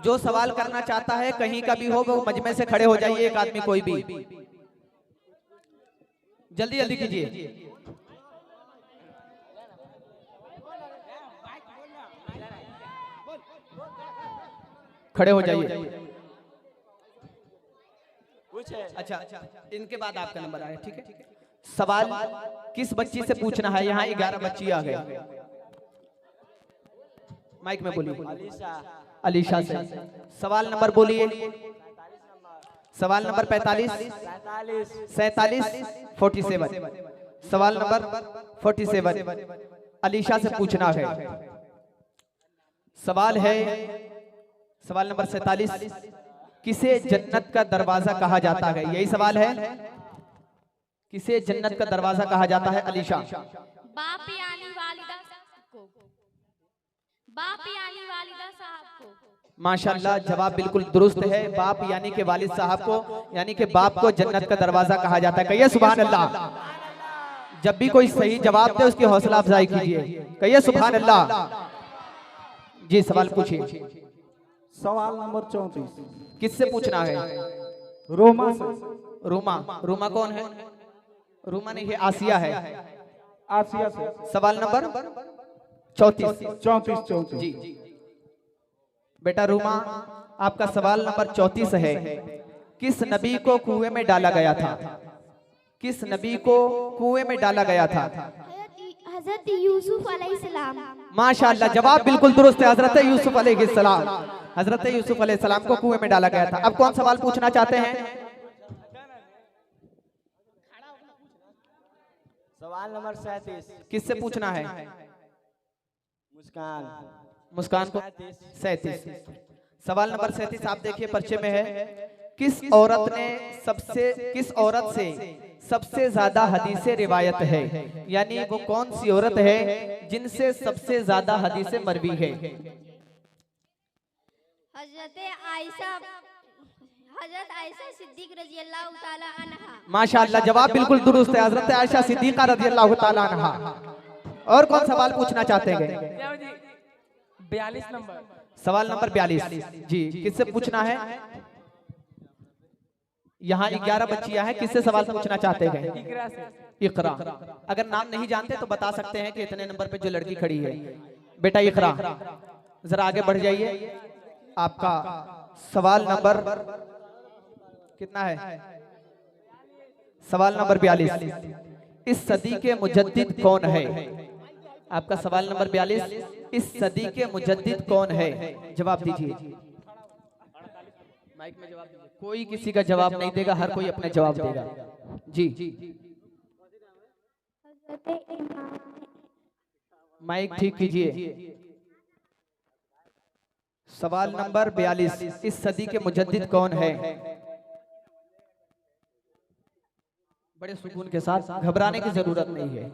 जो सवाल करना चाहता है कहीं का भी हो वो मजमे से खड़े हो जाइए, एक आदमी कोई भी, जल्दी जल्दी कीजिए। खड़े हो जाइए। अच्छा, इनके बाद आपका नंबर आया, ठीक है। सवाल किस बच्ची से पूछना है? यहाँ 11 बच्ची आ गए। माइक में बोलिए। अलीशा से। सवाल नंबर बोलिए। सवाल नंबर 45, 47, 47। सवाल नंबर 47 अलीशा से पूछना है। सवाल है सवाल नंबर 47, किसे जन्नत का दरवाजा कहा जाता है? यही सवाल है, किसे जन्नत का दरवाजा कहा जाता है? अलीशा। बाप यानी वालिदा को। बाप यानी वालिदा साहब को। माशाल्लाह, जवाब बिल्कुल दुरुस्त है। बाप यानी के वालिद साहब को, यानी कि बाप को जन्नत का दरवाजा कहा जाता है। कहिए सुभान अल्लाह। जब भी कोई सही जवाब दे उसकी हौसला अफजाई कीजिए। कहिए सुभान अल्लाह। जी सवाल पूछिए। सवाल नंबर 34, किससे पूछना है? रोमा से। रूमा। रूमा कौन है? रूमा नहीं है, आसिया है। आसिया से। सवाल नंबर 34। 34 जी बेटा रूमा, आपका सवाल नंबर 34 है। किस नबी को कुएं में डाला गया था? किस नबी को कुएं में डाला गया था? हजरत यूसुफ अलैहिस्सलाम। माशाअल्लाह, जवाब बिल्कुल दुरुस्त है। हजरत यूसुफ अलैहिस्सलाम। हजरत यूसुफ अलैहिस्सलाम को कुएं में डाला गया था। अब कौन सवाल पूछना चाहते हैं? सवाल नंबर 37, किससे पूछना है? मुस्कान। मुस्कान को 37। सवाल नंबर 37 आप देखिए पर्चे में है। किस औरत से सबसे ज्यादा हदीसें रिवायत है? यानी वो कौन सी औरत है जिनसे सबसे ज्यादा हदीसें मरवी है? हजरत आयशा सिद्दीक रज़ियल्लाहु ताला अन्हा। माशाअल्लाह, जवाब बिल्कुल दुरुस्त है। हजरत आयशा सिद्दीका रज़ियल्लाहु ताला अन्हा। और कौन सवाल पूछना चाहते हैं? 42 नंबर। सवाल नंबर 42 जी, किससे पूछना है? यहाँ 11 बच्चियां हैं। किससे सवाल पूछना चाहते हैं? इकरा से। इकरा। अगर नाम नहीं जानते तो बता सकते हैं कि इतने नंबर पे जो लड़की खड़ी है। बेटा इकरा, जरा आगे बढ़ जाइए। आपका सवाल नंबर कितना है? सवाल नंबर 42। इस सदी के मुजद्दिद कौन है? आपका सवाल नंबर 42, इस सदी के मुजद्दिद कौन है? जवाब दीजिए। माइक में जवाब दीजिए। कोई किसी का जवाब नहीं देगा, हर कोई अपना जवाब देगा। जी माइक ठीक कीजिए। सवाल नंबर 42, इस सदी के मुजद्दिद कौन है? बड़े सुकून के साथ, घबराने की जरूरत नहीं है।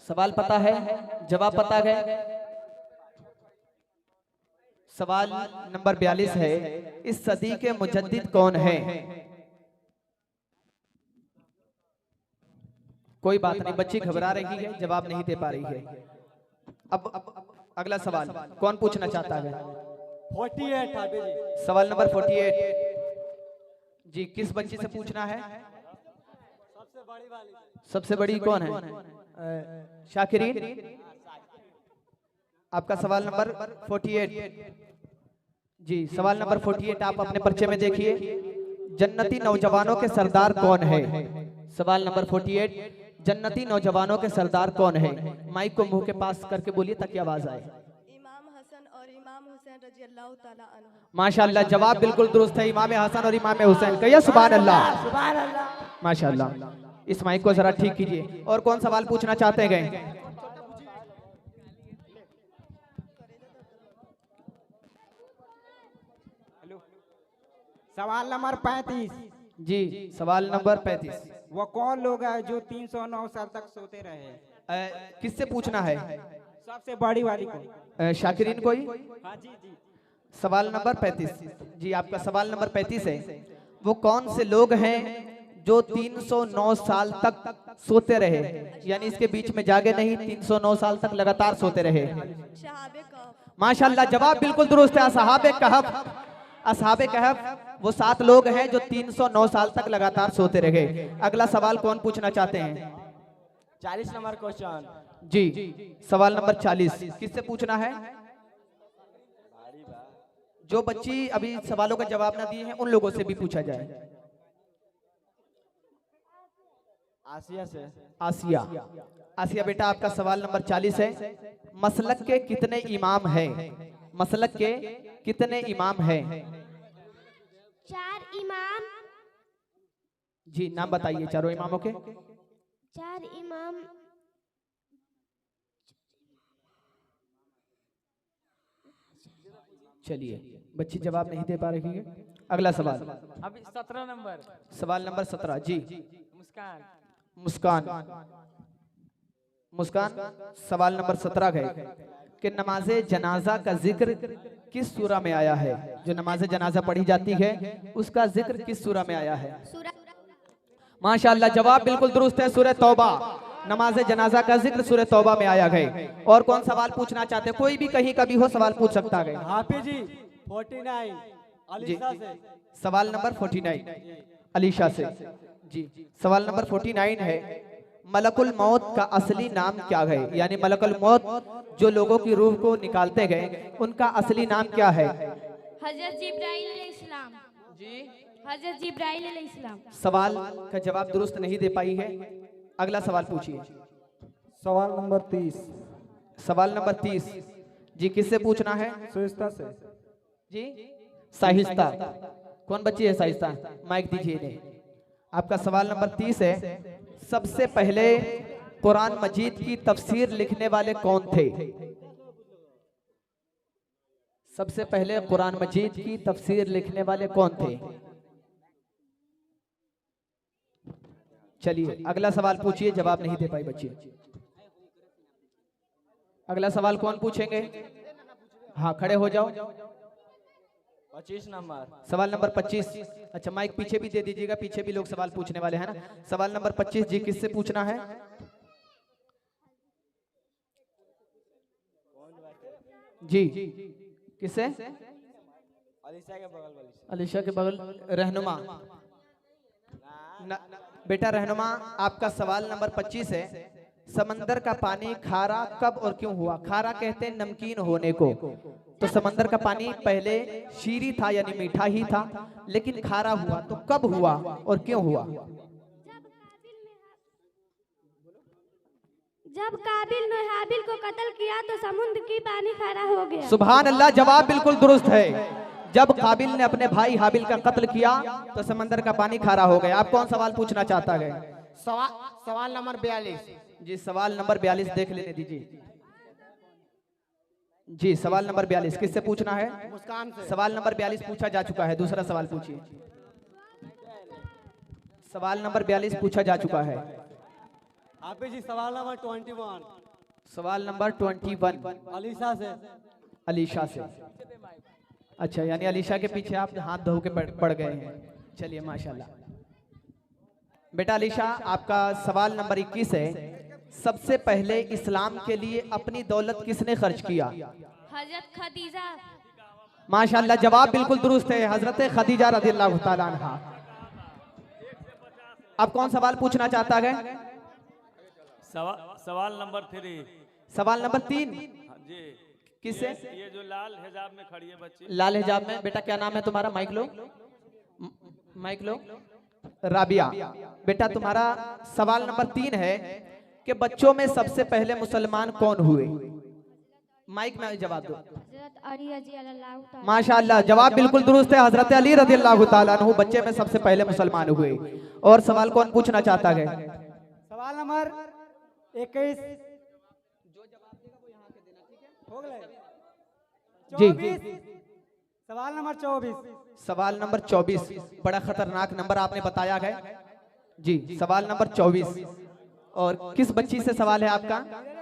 सवाल पता है, जवाब पता है? सवाल नंबर 42 है, इस सदी के मुजद्दिद कौन है? कोई बात नहीं, बच्ची घबरा रही है, जवाब नहीं दे पा रही है। अब अगला सवाल कौन पूछना चाहता है? 48 हाफिज जी। सवाल नंबर 48 जी, किस बच्ची से पूछना है? सबसे बड़ी वाली। सबसे बड़ी कौन है? शाकिरीन। आपका सवाल नंबर 48 जी, सवाल नंबर 48 आप अपने पर्चे में देखिए। जन्नती नौजवानों के सरदार कौन है? सवाल नंबर 48, जन्नती नौजवानों के सरदार कौन है? माइक को मुंह के पास करके बोलिए ताकि आवाज आए। इमाम हसन और इमाम हुसैन रज़ियल्लाहु ताला अन्हु। माशाअल्लाह, जवाब बिल्कुल दुरुस्त है। इमाम हसन और इमाम हुसैन। कहिए सुभान अल्लाह। सुभान अल्लाह। माशाअल्लाह। इस माइक को जरा ठीक कीजिए। और कौन सवाल पूछना चाहते हैं? सवाल नंबर 35 जी, सवाल नंबर 35। वो कौन लोग हैं जो 309 साल तक सोते रहे? किससे पूछना है? सबसे बड़ी वाली को। शाकिरीन कोई? हाँ जी जी। सवाल नंबर 35 जी, आपका सवाल नंबर 35 है। वो कौन से लोग हैं जो 309 साल तक सोते रहे? यानी इसके बीच में जागे नहीं, 309 साल तक लगातार सोते रहे। शहाबे कफ। माशाल्लाह, जवाब बिल्कुल दुरुस्त है। असहाबे कहफ, असहाबे कहफ वो 7 लोग हैं जो 309 साल तक लगातार सोते रहे। अगला सवाल कौन पूछना चाहते हैं? 40 नंबर क्वेश्चन। जी, सवाल नंबर 40 किससे पूछना है? जो बच्ची अभी सवालों का जवाब ना दिए हैं उन लोगों से भी पूछा जाए। आसिया से। आसिया, आसिया बेटा आपका सवाल नंबर 40 है। मसलक के कितने इमाम हैं? मसलक के कितने इमाम हैं? 4 इमाम। जी, नाम बताइए चारों इमामों के। 4 इमाम। चलिए, बच्ची जवाब नहीं दे पा रही है। अगला सवाल, अभी 17 नंबर। सवाल नंबर 17। जी, मुस्कान। मुस्कान, मुस्कान सवाल नंबर 17 है कि नमाजे जनाजा का जिक्र किस सूरा में आया है? जो नमाजे जनाजा पढ़ी जाती है उसका जिक्र किस सूरा में आया है? सूरह माशाअल्लाह, जवाब बिल्कुल दुरुस्त है। सूरह तौबा, नमाजे जनाजा का जिक्र सूरह तौबा में आया है। और कौन सवाल पूछना चाहते हैं? कोई भी कहीं कभी हो सवाल पूछ सकता है। हाफिज जी 49 जी, अलीशा से। सवाल नंबर 49 अलीशा से। जी, सवाल नंबर 49 है, मलकुल मौत का असली नाम क्या है? यानी मलकुल मौत जो लोगों की रूह को निकालते गए उनका असली नाम क्या है? हजरत जिब्राइल अलैहिस्सलाम। जी, हजरत जिब्राइल अलैहिस्सलाम। सवाल का जवाब दुरुस्त नहीं दे पाई है। अगला सवाल पूछिए। सवाल नंबर 30 सवाल नंबर 30 जी, किससे पूछना है? सुस्ता से। जी, साहिस्ता। कौन बच्ची है साहिस्ता? माइक दीजिए इन्हें। आपका सवाल नंबर 30 है, सबसे पहले कुरान मजीद की तफसीर लिखने वाले कौन थे? सबसे पहले कुरान मजीद की तफसीर लिखने वाले कौन थे? चलिए, अगला सवाल पूछिए। जवाब नहीं दे पाई बच्ची। अगला सवाल कौन पूछेंगे? हाँ, खड़े हो जाओ। 25 नंबर। सवाल नंबर 25। अच्छा, माइक पीछे भी दे दीजिएगा, पीछे भी लोग सवाल पूछने वाले हैं ना। सवाल नंबर 25 जी, किससे पूछना है? जी, किससे? अलीशा के बगल वाली से। अलीशा के बगल, रहनुमा। बेटा रहनुमा, आपका सवाल नंबर 25 है, समंदर का पानी खारा कब और क्यों हुआ? खारा कहते हैं नमकीन होने को। तो समंदर का पानी पहले शीरी था यानी मीठा ही था, लेकिन खारा हुआ तो कब हुआ और क्यों हुआ? जब काबिल ने हाबिल को कत्ल किया तो समुद्र की पानी खारा हो गया। सुभान अल्लाह, जवाब बिल्कुल दुरुस्त है। जब काबिल ने अपने भाई हाबिल का कत्ल किया तो समंदर का पानी खारा हो गया। आप कौन सवाल पूछना चाहता है? सवाल नंबर 42। जी, सवाल नंबर 42 देख लेने दीजिए। जी, सवाल नंबर 42 किससे पूछना है? मुस्कान से। सवाल नंबर 42 पूछा जा चुका है। दूसरा सवाल पूछिए। सवाल नंबर 42 पूछा जा चुका है। हाफिज जी सवाल नंबर 21 सवाल नंबर 21 अलीशा से। अलीशा से। अच्छा, यानी अलीशा के पीछे आप हाथ धो के पड़ गए हैं। चलिए, माशाल्लाह। बेटा अलीशा, आपका सवाल नंबर 21 है, सबसे पहले इस्लाम के लिए अपनी दौलत किसने खर्च किया? हजरत खदीजा। माशाल्लाह, जवाब बिल्कुल दुरुस्त है, हजरत खदीजा रज़ियल्लाहु ताला अन्हा। अब कौन सवाल पूछना चाहता है? सवाल नंबर 3। सवाल नंबर 3 जी, किससे? ये जो लाल हिजाब में खड़ी है बच्ची। लाल हिजाब में। बेटा क्या नाम है तुम्हारा? माइक लो, माइक लो। राबिया। बेटा तुम्हारा सवाल नंबर 3 है कि बच्चों में सबसे पहले मुसलमान कौन हुए? माइक में जवाब दो। हजरत अली रज़ियल्लाहु ताला। माशाअल्लाह, जवाब बिल्कुल दुरुस्त है। हजरत अली रज़ियल्लाहु ताला अन्हु बच्चे में सबसे पहले मुसलमान हुए। और सवाल कौन पूछना चाहता है? सवाल नंबर 21। हो गए? जी। 24। सवाल नंबर 24। सवाल नंबर 24 बड़ा खतरनाक नंबर आपने बताया है। जी, सवाल नंबर 24। और किस बच्ची से सवाल है आपका?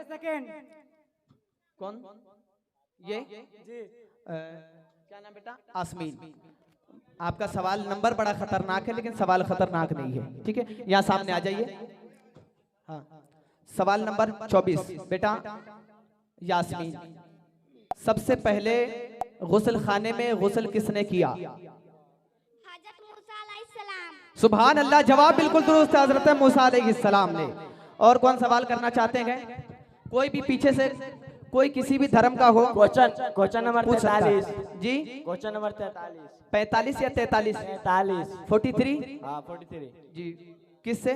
सेकेंड। कौन? ये जी। क्या नाम बेटा? आसमीन। आपका सवाल नंबर बड़ा खतरनाक है, लेकिन सवाल खतरनाक नहीं है। ठीक है, यहाँ सामने आ जाइए। हाँ, सवाल नंबर 24 बेटा यास्मीन। सबसे पहले गुस्ल खाने में गुस्ल किसने किया? हजरत मूसा अलैहिस्सलाम। सुभान अल्लाह, जवाब बिल्कुल दुरुस्त है, हजरत मूसा अलैहिस्सलाम ने। और कौन सवाल करना चाहते हैं? कोई भी पीछे से, कोई किसी भी धर्म का हो, क्वेश्चन नंबर पूछ सकता है। 43 जी, क्वेश्चन नंबर 43 45 या 43? 43 43। हाँ 43 जी, किससे?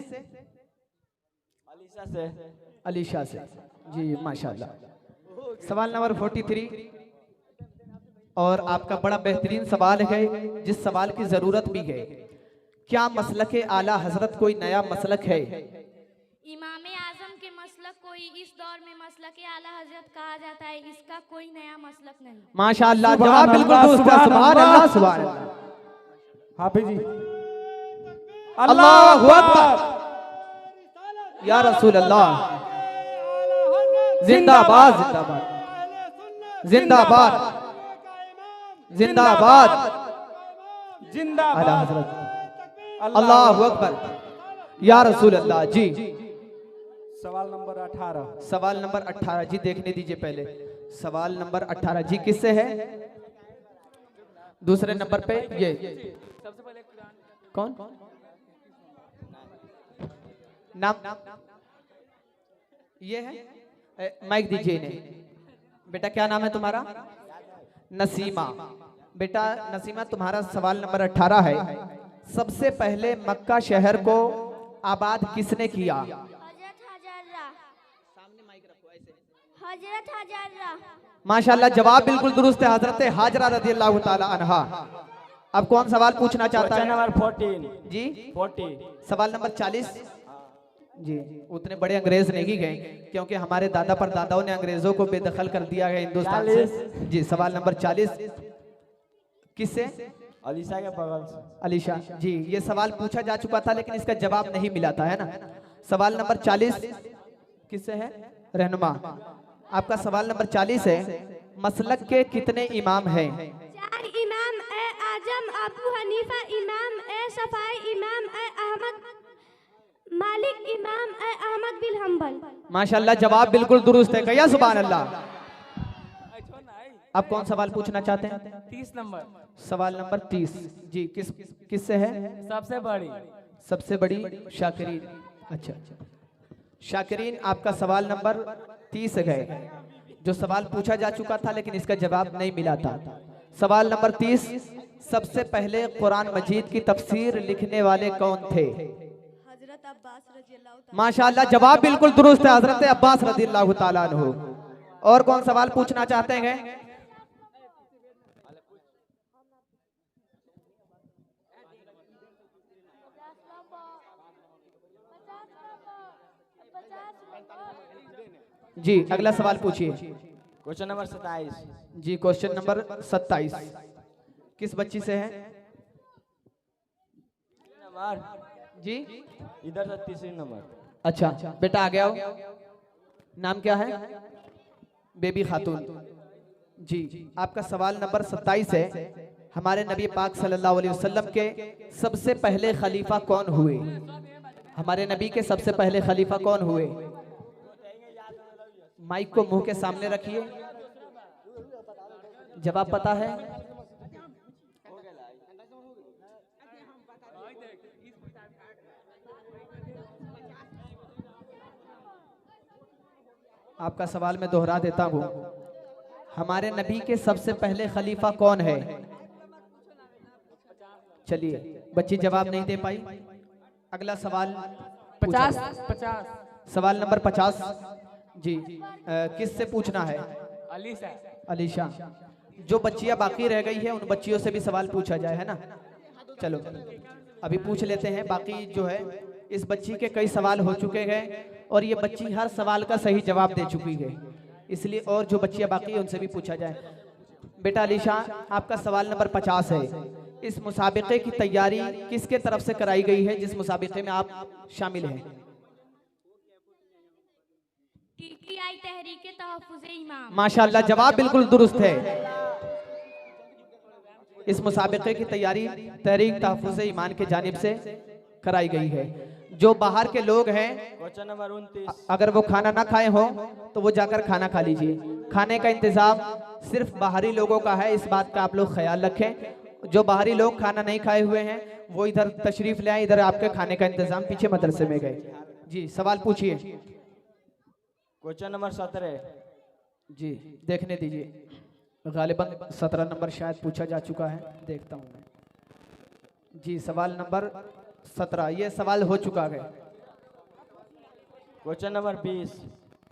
अलीशा से। अलीशा से। जी माशाल्लाह। सवाल नंबर 43 और आपका बड़ा बेहतरीन सवाल है, जिस सवाल की जरूरत भी है। क्या मसलक आला हजरत कोई नया मसलक है? इमाम आजम के मसलक कोई इस दौर में मसलक आला हजरत कहा जाता है, इसका कोई नया मसलक नहीं। माशाल्लाह, जवाब बिल्कुल दुरुस्त है। सुभान अल्लाह, सुभान अल्लाह। हाफिज जी अल्लाहु अकबर, या रसूल अल्लाह, जिंदाबाद जिंदाबाद जिंदाबाद जिंदाबाद जिंदाबाद। आला हजरत, अल्लाहु अकबर, या रसूल अल्लाह। जी, सवाल नंबर 18। सवाल नंबर 18 जी, देखने दीजिए पहले। सवाल नंबर 18 जी किससे है? दूसरे नंबर पे ये कौन? नाम ये है? माइक दीजिए इन्हें। बेटा क्या नाम है तुम्हारा? नसीमा। बेटा नसीमा, तुम्हारा सवाल नंबर 18 है। सबसे पहले मक्का शहर को आबाद किसने किया? हजरत हजरा। माशाल्लाह, जवाब बिल्कुल दुरुस्त है, हजरत हाजरा रज़ियल्लाहु ताला अन्हा। अब कौन सवाल पूछना चाहता क्वेश्चन है? नंबर 14 जी, 40 सवाल नंबर 40। जी, उतने बड़े अंग्रेज नहीं गए, क्योंकि हमारे दादा पर दादाओं ने अंग्रेजों को बेदखल कर दिया है हिंदुस्तान से। जी, सवाल नंबर 40 किससे? अलीशा के बगल से। अलीशा। जी, ये सवाल पूछा जा चुका था, लेकिन इसका जवाब नहीं मिला था, है ना? सवाल नंबर 40 किससे है? रहनुमा। आपका सवाल नंबर 40 है, मसलक के कितने इमाम हैं? 4 इमाम ए आजम अबू हनीफा, इमाम ए शफाई, इमाम ए अहमद मालिक, इमाम ए अहमद बिन हम्बल। माशाल्लाह, जवाब बिल्कुल दुरुस्त है, कहिए सुभान अल्लाह। आप कौन सवाल पूछना चाहते हैं? 30 नंबर। सवाल नंबर 30 जी, किससे है? सबसे बड़ी। सबसे बड़ी शाकिरीन। अच्छा, शाकिरीन, आपका सवाल नंबर 30 है, जो सवाल पूछा जा चुका था, लेकिन इसका जवाब नहीं मिला था। सवाल नंबर 30, सबसे पहले कुरान मजीद की तफसीर लिखने वाले कौन थे? हजरत अब्बास रज़ियल्लाहु ताला। माशाल्लाह, जवाब बिल्कुल दुरुस्त है, हजरत अब्बास रज़ियल्लाहु ताला अन्हु। और कौन सवाल पूछना चाहते हैं? जी, अगला सवाल पूछिए। क्वेश्चन नंबर 27 जी, क्वेश्चन नंबर 27 किस बच्ची से है? नंबर जी, इधर से तीसरी नंबर। अच्छा बेटा आ गया हो। नाम क्या है? बेबी खातून। जी, आपका सवाल नंबर 27 है, हमारे नबी पाक सल्लल्लाहु अलैहि वसल्लम के सबसे पहले खलीफा कौन हुए? हमारे नबी के सबसे पहले खलीफा कौन हुए? माइक को मुंह के सामने रखिए, जवाब पता है? आपका सवाल मैं दोहरा देता हूँ, हमारे नबी के सबसे पहले खलीफा कौन है? चलिए, बच्ची जवाब नहीं दे पाई। अगला सवाल 50। सवाल नंबर 50 जी, किससे पूछना है? अलीशा। अलीशा। जो बच्चियां बाकी रह गई है, उन बच्चियों से भी सवाल पूछा जाए, है ना? चलो अभी पूछ लेते हैं। बाकी जो है, इस बच्ची के कई सवाल हो चुके हैं और ये बच्ची हर सवाल का सही जवाब दे चुकी है, इसलिए और जो बच्चियां बाकी है उनसे भी पूछा जाए। बेटा अलीशा, आपका सवाल नंबर 50 है, इस मुसाबिके की तैयारी किसके तरफ से कराई गई है, जिस मुसाबिके में आप शामिल हैं? TTI तहरीके तहफ़्फ़ुज़े ईमान। माशाल्लाह, जवाब बिल्कुल दुरुस्त है। इस मुसाबिके की तैयारी तहरीक तहफ़्फ़ुज़े ईमान के जानिब से कराई गई है। जो बाहर के लोग हैं, क्वेश्चन नंबर 29 अगर वो खाना ना खाए हो तो वो जाकर खाना खा लीजिए। खाने का इंतजाम सिर्फ बाहरी लोगों का है, इस बात का आप लोग ख्याल रखें। जो बाहरी लोग खाना नहीं खाए हुए हैं वो इधर तशरीफ ले आए, इधर आपके खाने का इंतजाम पीछे मदरसे में गए। जी सवाल पूछिए। Question number 17। जी देखने दीजिए, गालिबन 17 नंबर शायद पूछा जा चुका है, देखता हूँ मैं। जी सवाल नंबर 17, ये सवाल हो चुका है। Question number 20।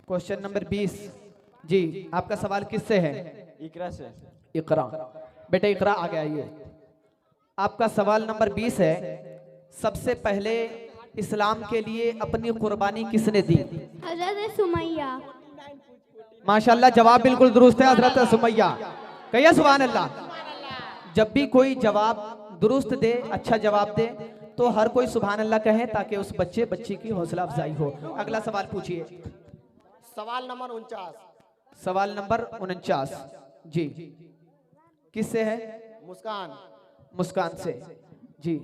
क्वेश्चन नंबर 20, जी आपका सवाल किससे है? इकरा से। इकरा, बेटा इकरा आ गया। ये आपका सवाल नंबर 20 है। सबसे पहले इस्लाम के लिए अपनी कुर्बानी किसने दी? हजरत सुमैया। माशाल्लाह, जवाब बिल्कुल दुरुस्त है, हजरत सुमैया। कहिए सुभान अल्लाह। जब भी कोई जवाब दुरुस्त दे, अच्छा जवाब दे, तो हर कोई सुभान अल्लाह कहे ताकि उस बच्ची की हौसला अफजाई हो। अगला सवाल पूछिए। सवाल नंबर 49। सवाल नंबर 49, जी किससे है? मुस्कान। मुस्कान से। जी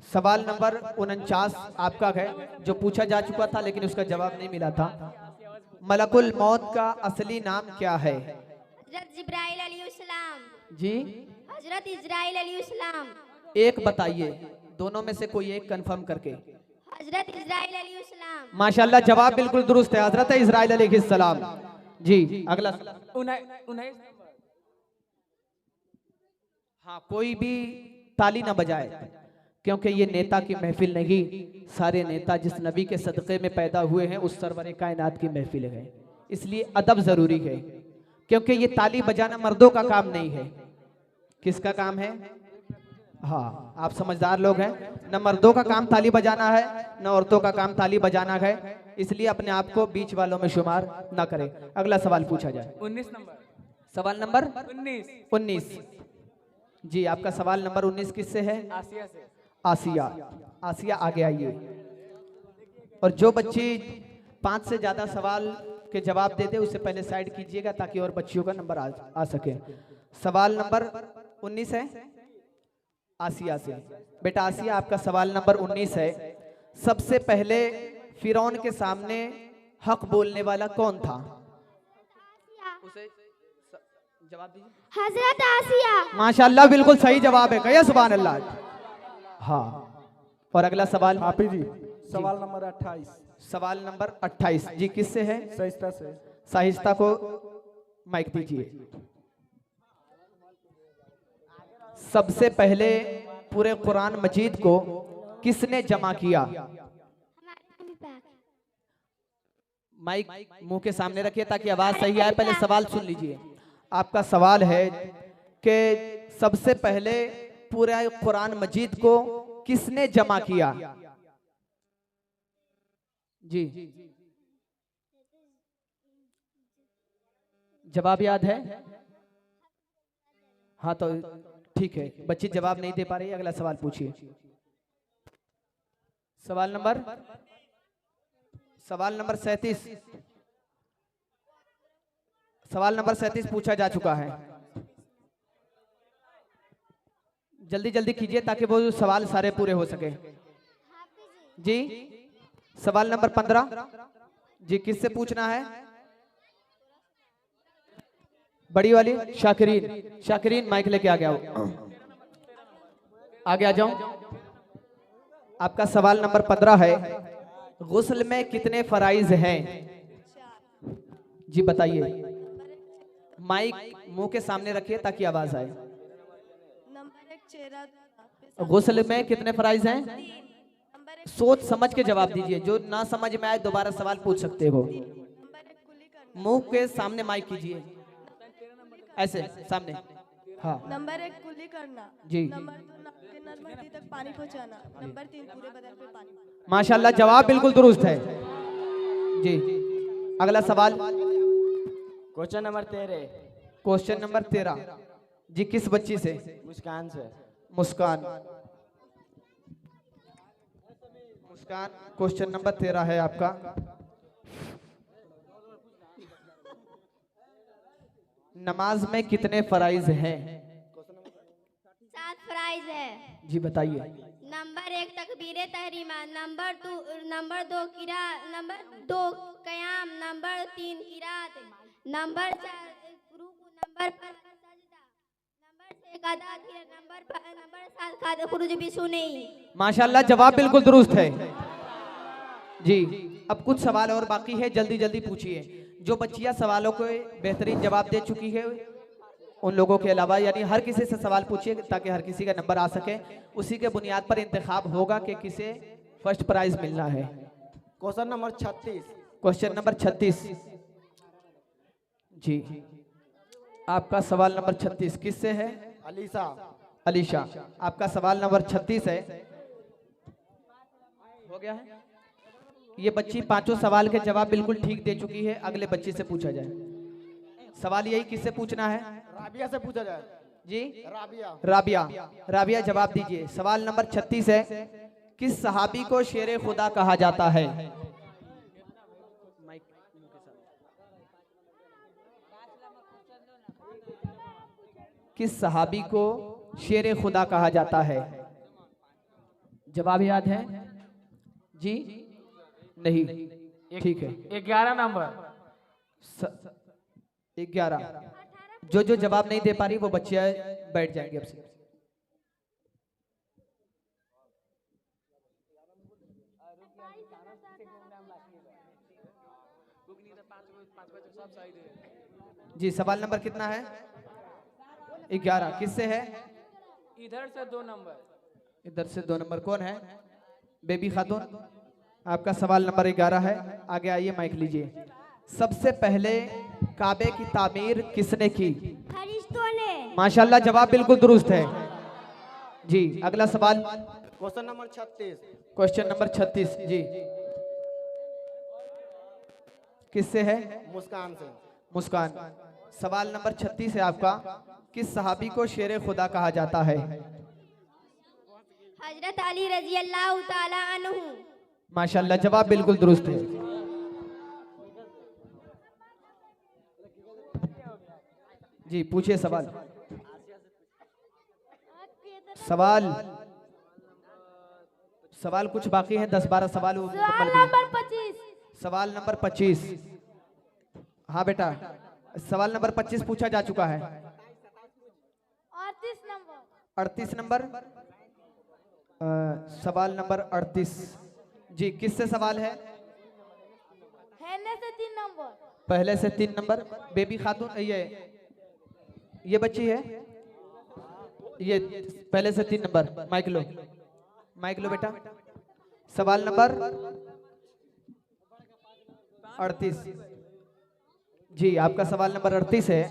सवाल नंबर 49 आपका है, जो पूछा जा चुका था लेकिन उसका जवाब नहीं मिला था। मलकुल मौत का असली नाम क्या है? हजरत जिब्राइल अलैहिस्सलाम। जी हजरत इजराइल अलैहिस्सलाम। एक बताइए, दोनों में से कोई एक कंफर्म करके। हजरत इजराइल अलैहिस्सलाम। माशाल्लाह, जवाब बिल्कुल दुरुस्त है, हजरत इजराइल अलैहिस्सलाम। जी अगला। 19। हाँ, कोई भी ताली ना बजाए क्योंकि ये नेता की महफिल नहीं, सारे नेता जिस नबी के सदक़े में पैदा हुए हैं उस सरवरे कायनात की महफिल है, इसलिए अदब जरूरी है। क्योंकि ये ताली बजाना मर्दों का काम नहीं है। किसका काम है? हाँ, आप समझदार लोग हैं। न मर्दों का काम ताली बजाना है, न औरतों का काम ताली बजाना है, इसलिए अपने आप को बीच वालों में शुमार ना करें। अगला सवाल पूछा जाए। 19 नंबर। सवाल नंबर 19। जी आपका सवाल नंबर 19 किससे है? आसिया से। आसिया। आसिया आगे आइए। और जो बच्ची 5 से ज्यादा सवाल के जवाब देते उससे पहले साइड कीजिएगा ताकि और बच्चियों का नंबर आ सके। सवाल नंबर 19 है आसिया से। बेटा आसिया, आपका सवाल नंबर 19 है। सबसे पहले फिरौन के सामने हक बोलने वाला कौन था? उसे जवाब दीजिए। हजरत आसिया। माशाल्लाह, बिल्कुल सही जवाब है, कहिए सुभान अल्लाह। हाँ, और अगला सवाल हाफिज जी, सवाल नंबर 28। सवाल नंबर 28, जी किससे है? सहिष्ठा से। साहिस्ता को माइक दीजिए। सबसे पहले पूरे कुरान मजीद को किसने जमा किया? माइक मुंह के सामने रखिए ताकि आवाज सही आए। पहले सवाल सुन लीजिए। आपका सवाल है कि सबसे पहले पूरा कुरान मजीद को किसने जमा किया? जी जवाब याद है? हाँ तो ठीक है, बच्ची जवाब नहीं दे पा रही है। अगला सवाल पूछिए। सवाल नंबर 37। सवाल नंबर 37 पूछा जा चुका है। जल्दी जल्दी कीजिए ताकि वो सवाल सारे पूरे हो सके। जी सवाल नंबर 15, जी किससे पूछना है? बड़ी वाली शाकिरीन। शाकिरीन माइक लेके आ गया, आगे आ जाओ। आपका सवाल नंबर 15 है। गुस्ल में कितने फराइज हैं? जी बताइए। माइक मुंह के सामने रखिए ताकि आवाज आए। नंबर 1 चेहरा। गुस्ल में कितने फराइज हैं? सोच समझ के जवाब दीजिए, जो ना समझ में आए दोबारा सवाल पूछ सकते हो। मुंह के सामने माइक कीजिए, ऐसे सामने। हाँ। नंबर 1 कुल्ली करना। जी। नंबर 2 नाक के नर्मदी तक पानी पहुंचाना। नंबर 3 पूरे बदन पे पानी। माशाल्लाह, जवाब बिल्कुल दुरुस्त है। जी अगला सवाल। Question number 13। क्वेश्चन नंबर 13, जी किस बच्ची से? मुस्कान से। मुस्कान। मुस्कान, क्वेश्चन नंबर 13 है आपका। नमाज में कितने फराइज हैं? 7 फराइज है। जी बताइए। नंबर 1 तकबीरे तहरीमा। नंबर 2 किरा। नंबर 2 कयाम। नंबर 3 किरात। नंबर 4 रुकू, नंबर 5 सजदा, नंबर 6 अदा किया, नंबर 7 का खुरूज भी सुनी। माशाल्लाह जवाब बिल्कुल दुरुस्त है जी। अब कुछ सवाल और बाकी है, जल्दी जल्दी पूछिए। जो बच्चियां सवालों को बेहतरीन जवाब दे चुकी है उन लोगों के अलावा, यानी हर किसी से सवाल पूछिए ताकि हर किसी का नंबर आ सके। उसी के बुनियाद पर इंतखाब होगा कि किसे फर्स्ट प्राइज मिलना है। Question number 36। क्वेश्चन नंबर 36 जी। आपका सवाल नंबर 36 किससे है? अलीशा। अलीशा, आपका सवाल नंबर 36 है। हो गया है। ये बच्ची पांचों सवाल के जवाब बिल्कुल ठीक दे चुकी है। अगले बच्ची से पूछा जाए। सवाल यही किससे पूछना है? राबिया से पूछा जाए जी। राबिया। राबिया, राबिया जवाब दीजिए। सवाल नंबर 36 है, किस सहाबी को शेर खुदा कहा जाता है? किस सहाबी को शेर खुदा कहा जाता है? जवाब याद है जी? नहीं, ठीक है। 11 नंबर। 11। जो जवाब नहीं दे पा रही वो बच्चियां बैठ जाएंगे अब से। जी, सवाल नंबर कितना है? 11। किससे है? इधर से 2 नंबर। इधर से 2 नंबर। कौन है? बेबी खातून। आपका सवाल नंबर 11 है। आगे आइए, माइक लीजिए। सबसे पहले काबे की तामीर किसने की? फरिश्तों ने। माशाल्लाह जवाब बिल्कुल दुरुस्त है जी। अगला सवाल क्वेश्चन नंबर 36। क्वेश्चन नंबर 36 जी। किससे है? मुस्कान से। मुस्कान। सवाल नंबर 36 है आपका, किस सहाबी को शेर खुदा कहा जाता है? हजरत अली रजी अल्लाह ताला अन्हु। माशाल्लाह जवाब बिल्कुल दुरुस्त है। जी, पूछिए सवाल। सवाल कुछ बाकी हैं, 10-12 सवाल मुकम्मल भी हैं। 25। सवाल नंबर 25। हाँ बेटा, सवाल नंबर 25 पूछा जा चुका है। 38 नंबर। 38 नंबर। सवाल नंबर 38 जी। किससे सवाल है? पहले से 3 नंबर। पहले से 3 नंबर। बेबी खातून, ये बच्ची है, ये पहले से 3 नंबर। माइक लो, माइक लो बेटा। सवाल नंबर 38 जी। आपका सवाल नंबर 38 है,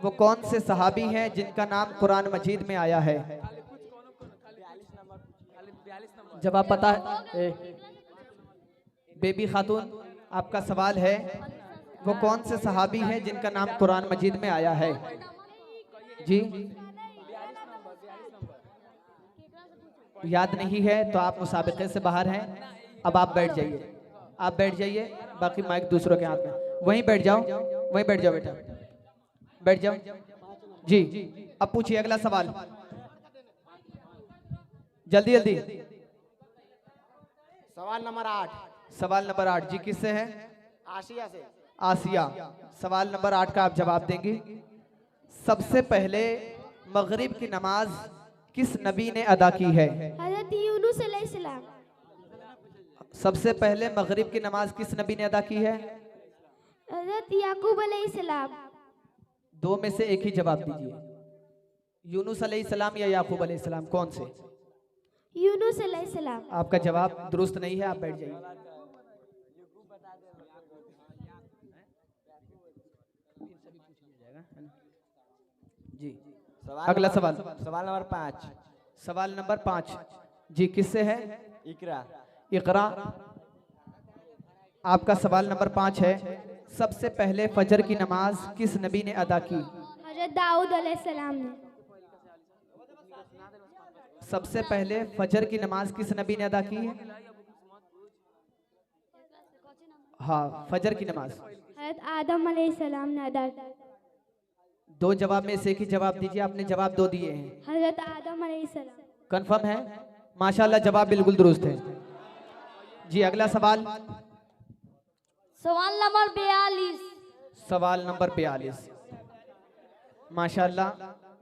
वो कौन से सहाबी हैं जिनका नाम कुरान मजीद में आया है? जवाब पता है? बेबी खातून, आपका सवाल है, वो कौन से सहाबी हैं जिनका नाम कुरान मजीद में आया है? जी, याद नहीं है तो आप मुसाबिके से बाहर हैं। अब आप बैठ जाइए, आप बैठ जाइए। बाकी माइक दूसरों के हाथ में। वहीं बैठ जाओ, वहीं बैठ जाओ बेटा, बैठ जाओ जी। अब पूछिए अगला सवाल, जल्दी जल्दी। सवाल नंबर 8। सवाल नंबर 8 जी। किससे है? आसिया से। आसिया। सवाल नंबर 8 का आप जवाब देंगी। सबसे पहले मगरिब की नमाज किस नबी ने अदा की है? हजरत यूनुस अलैहिस्सलाम। सबसे पहले मगरिब की नमाज किस नबी ने अदा की है? हजरत याकूब अलैहिस्सलाम। 2 में से एक ही जवाब दीजिए। यूनुस अलैहिस्सलाम या याकूब अलैहिस्सलाम, कौन से? यूनुस अलैहिस्सलाम। आपका जवाब दुरुस्त नहीं है, आप बैठ जाइए। जी, अगला सवाल। सवाल नंबर 5। सवाल नंबर 5 जी। किससे है? इकरा। इकरा। आपका सवाल नंबर 5 है, सबसे पहले फजर की नमाज किस नबी ने अदा की? हजरत दाऊद अलैहिस्सलाम ने। सबसे पहले फजर की नमाज किस नबी ने अदा की है? हाँ, फजर की नमाज हजरत आदम अलैहिस्सलाम ने अदा की। 2 जवाब में से एक ही जवाब दीजिए। आपने जवाब 2 दिए हैं। हजरत आदम अलैहिस्सलाम। कंफर्म है? माशाल्लाह जवाब बिल्कुल दुरुस्त है जी। अगला सवाल। सवाल नंबर 42। सवाल नंबर 42। माशाल्लाह,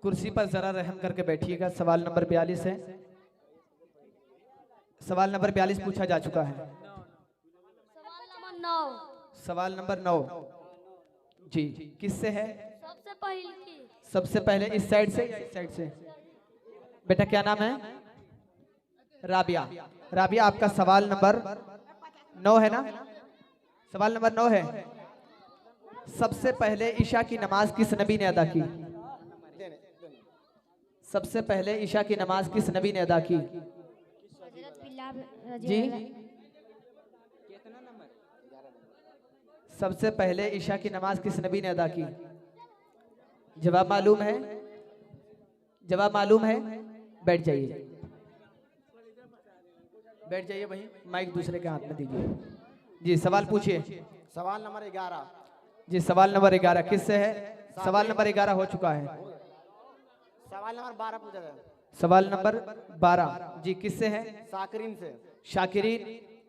कुर्सी पर जरा रहम करके बैठिएगा। सवाल नंबर 42 है। सवाल नंबर 42 पूछा जा चुका है। सवाल नंबर 9। सवाल नंबर 9 जी किससे है? सबसे पहले की सबसे पहले इस साइड से या इस साइड से? बेटा क्या नाम है? राबिया। राबिया, आपका सवाल नंबर 9 है ना? सवाल नंबर 9 है। सबसे पहले ईशा की नमाज किस नबी ने अदा की? सबसे पहले ईशा की नमाज किस नबी ने अदा की? हजरत बिलाल जी, सबसे पहले ईशा की नमाज किस नबी ने अदा की? जवाब मालूम है? जवाब मालूम है? बैठ जाइए, बैठ जाइए वहीं, माइक दूसरे के हाथ में दीजिए। जी सवाल पूछिए। सवाल नंबर 11। जी सवाल नंबर 11 किससे है? सवाल नंबर 11 हो चुका है। सवाल नंबर 12 पूछा गया। सवाल नंबर 12 जी किससे है? साकरीन से। शाकिरीन,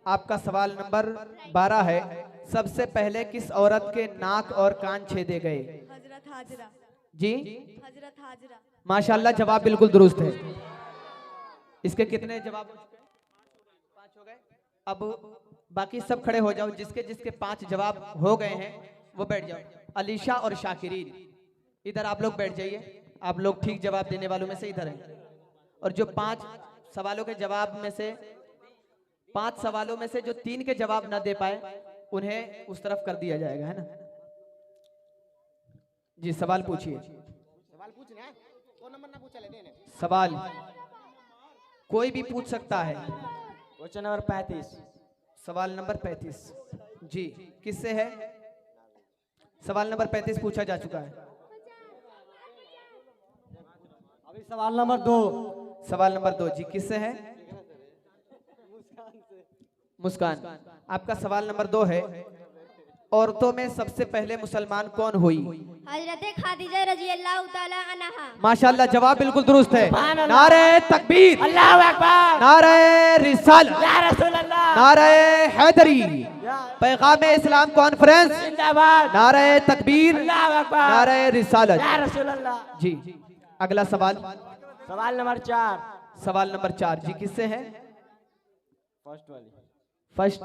आपका सवाल नंबर 12 है। सबसे पहले किस औरत के नाक और कान छेदे गए? हजरत हाजरा। जी हजरत हाजरा। माशाल्लाह, जवाब बिल्कुल दुरुस्त है। इसके कितने जवाब हो चुके? 5 हो गए। अब बाकी सब खड़े हो जाओ। जिसके जिसके 5 जवाब हो गए हैं वो बैठ जाओ। अलीशा और शाकिरीन, इधर आप लोग बैठ जाइए। आप लोग ठीक जवाब देने वालों में से इधर हैं। और जो 5 सवालों के जवाब में से 5 सवालों में से जो 3 के जवाब ना दे पाए उन्हें उस तरफ कर दिया जाएगा, है ना? जी सवाल पूछिए। सवाल पूछना है, कौन नंबर ना पूछा लेने ने? सवाल कोई भी पूछ सकता है। Question number 35। सवाल नंबर 35 जी किससे है? सवाल नंबर 35 पूछा जा चुका है। अभी सवाल नंबर 2। सवाल नंबर 2 जी किससे है? मुस्कान, आपका सवाल नंबर 2 है। औरतों में सबसे पहले मुसलमान कौन हुई? हजरत खादिजा रज़ियल्लाहु ताला अन्हा। माशाल्लाह, जवाब बिल्कुल दुरुस्त है। नारे तकबीर, अल्लाहु अकबर, नारे रिसालत, या रसूल अल्लाह, नारे हैदरी, पैगाम इस्लाम कॉन्फ्रेंस, जिंदाबाद, नारे तकबीर, अल्लाहु अकबर, नारे रिसालत। या रसूल अल्लाह। जी अगला सवाल। सवाल नंबर 4। सवाल नंबर 4 जी किससे है? फर्स्ट वाली। फर्स्ट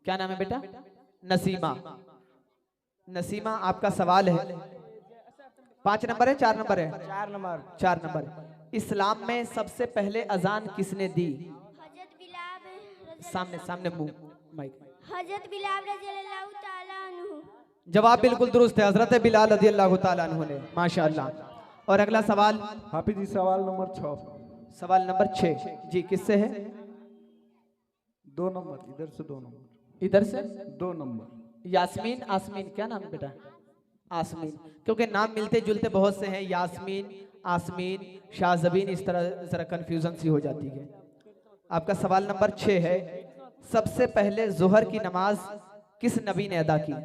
क्या नाम है बेटा? नसीमा। नसीमा, आपका सवाल है। 5 नंबर है 4 नंबर है? 4 नंबर। 4 नंबर। इस्लाम में सबसे पहले अजान किसने दी? हजरत बिलाल सामने सामने मुंह माइक। हजरत बिलाल रज़ियल्लाहु ताला अन्हु। जवाब बिल्कुल दुरुस्त है। हजरत बिलाल रज़ियल्लाहु ताला अन्हु ने। माशाअल्लाह। और अगला सवाल। हाफिज जी सवाल नंबर 6। सवाल नंबर 6 जी किससे है? 2 नंबर, इधर से 2 नंबर। इधर से 2 नंबर। यास्मीन, आसमीन, क्या नाम है बेटा? आसमीन, क्योंकि नाम मिलते जुलते बहुत से हैं। यास्मीन, आसमीन, शाहजबीन, इस तरह जरा कंफ्यूजन सी हो जाती है। आपका सवाल नंबर 6 है। सबसे पहले जोहर की नमाज किस नबी ने अदा की?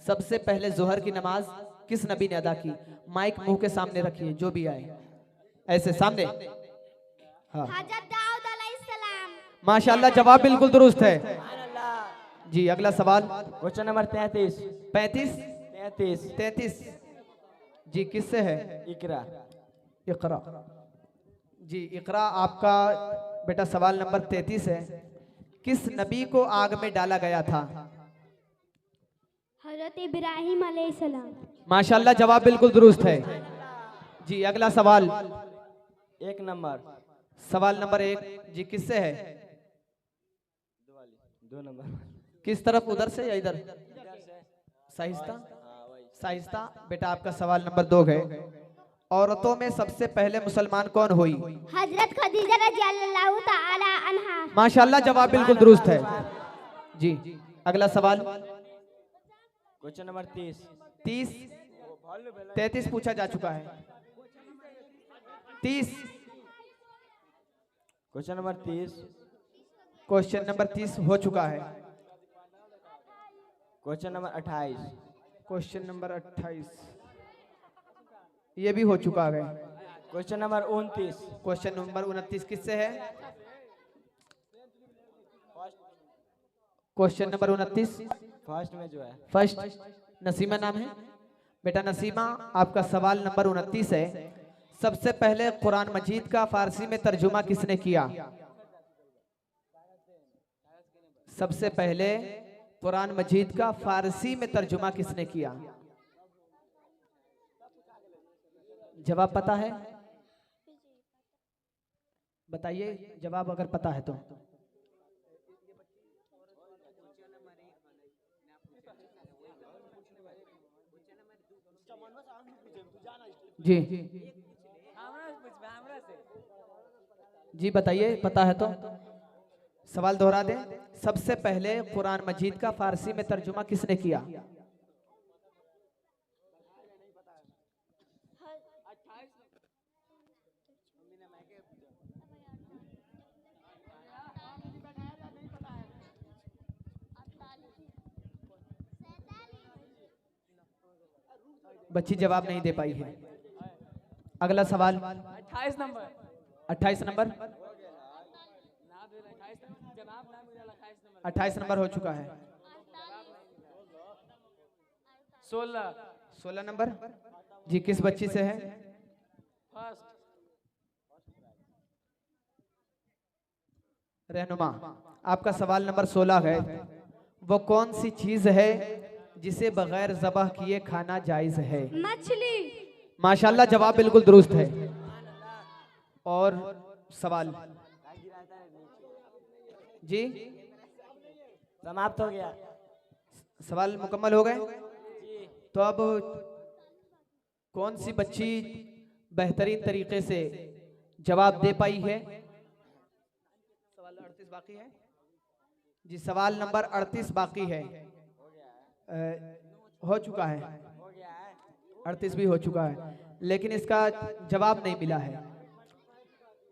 सबसे पहले जोहर की नमाज किस नबी ने अदा की? माइक मुंह के सामने रखिए, जो भी आए ऐसे सामने। हाँ हजरत दाऊद अलैहिस्सलाम। माशाल्लाह, जवाब बिल्कुल दुरुस्त है। जी अगला सवाल। Question number 33। 35 33। 33 जी किससे है? इकरा। इकरा। जी इकरा, आपका बेटा सवाल नंबर 33 है। किस नबी को आग में डाला गया था? हजरत इब्राहिम अलैहिस्सलाम। माशाल्लाह, जवाब बिल्कुल दुरुस्त है। जी अगला सवाल। 1 नंबर। सवाल नंबर 1 जी किससे है? 2 नंबर। किस तरफ, उधर से या इधर? साहिस्ता। साहिस्ता, बेटा आपका सवाल नंबर 2 है। औरतों में सबसे पहले मुसलमान कौन हुई? हजरत खदीजा रज़ियल्लाहु ताला अन्हा। माशाल्लाह, जवाब बिल्कुल दुरुस्त है। जी अगला सवाल। Question number 30। 30 33 पूछा जा चुका है। 30 क्वेश्चन नंबर 30। क्वेश्चन नंबर 30 हो चुका है। Question number 28। क्वेश्चन नंबर 28 ये भी हो चुका है। Question number 29। क्वेश्चन नंबर 29 किससे है? क्वेश्चन नंबर 29 फर्स्ट में जो है। फर्स्ट नसीमा नाम है बेटा। नसीमा आपका सवाल नंबर 29 है। सबसे पहले कुरान मजीद का फारसी में तर्जुमा किसने किया? सबसे पहले कुरान मजीद का फारसी में तर्जुमा किसने किया? जवाब पता है? बताइए जवाब अगर पता है तो। जी जी बताइए पता है तो। सवाल दोहरा दें। सबसे पहले कुरान मजीद का फारसी में तर्जुमा किसने किया? बच्ची जवाब नहीं दे पाई है। अगला सवाल 28 नंबर। 28 नंबर। 28 नंबर हो चुका है। 16 नंबर जी किस बच्ची से है? फर्स्ट। रहनुमा आपका सवाल नंबर 16 है। वो कौन सी चीज है जिसे बगैर ज़बह किए खाना जायज है? मछली। माशाल्लाह जवाब बिल्कुल दुरुस्त है। और सवाल जी समाप्त हो गया। सवाल मुकम्मल हो गए। तो अब कौन सी बच्ची बेहतरीन तरीके से जवाब दे पाई है? सवाल 38 बाकी है जी। सवाल नंबर 38 बाकी है। हो चुका है। 38 भी हो चुका है लेकिन इसका जवाब नहीं मिला है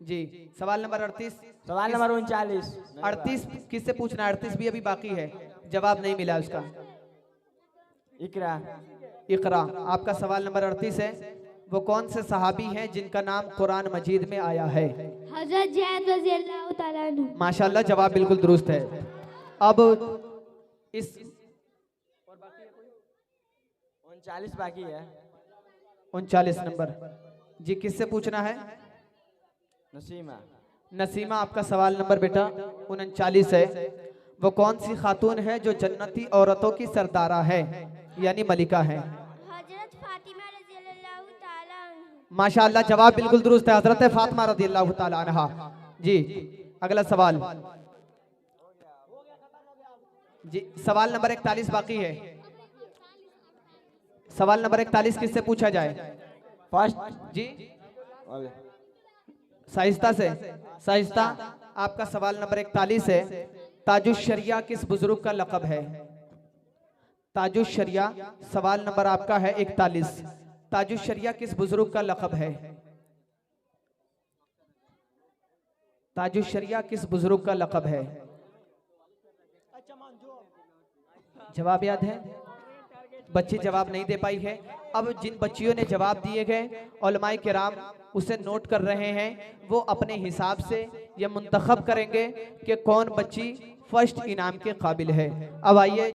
जी। सवाल नंबर 38। सवाल नंबर 39। 38 किससे पूछना है? 38 भी अभी बाकी है, जवाब नहीं मिला उसका। इकरा। इकरा आपका सवाल नंबर 38 है। वो कौन से सहाबी हैं जिनका नाम कुरान मजीद में आया है? हजरत ज़ैद रज़ियल्लाहु ताला अन्हु। माशाल्लाह जवाब बिल्कुल दुरुस्त है। अब इस 39 बाकी है। 39 नंबर जी किससे पूछना है? नसीमा। नसीमा आपका सवाल नंबर बेटा 39 है। वो कौन सी खातून है जो जन्नती औरतों की सरदारा है यानी मलिका है? हजरत फातिमा रज़ियल्लाहु ताला अन्हा। माशाअल्लाह जवाब बिल्कुल दुरुस्त है। हजरत फातिमा रज़ियल्लाहु ताला अन्हा जी। अगला सवाल जी। सवाल नंबर 41 बाकी है। सवाल नंबर 41 किससे पूछा जाए? फर्स्ट जी ओके। साहिस्ता से। साहिस्ता आपका सवाल नंबर 41 है। ताजुश शरिया किस बुजुर्ग का लक़ब है? ताजुश शरिया सवाल नंबर आपका है 41। ताजुश शरिया किस बुजुर्ग का लक़ब है? ताजुश शरिया किस बुजुर्ग का लक़ब है? जवाब याद है? बच्ची जवाब नहीं दे पाई है। अब जिन बच्चियों ने जवाब दिए गए उलमाए किराम उसे नोट कर रहे हैं। वो अपने हिसाब से ये मुंतखब करेंगे कि कौन बच्ची फर्स्ट इनाम के काबिल है। अब आइए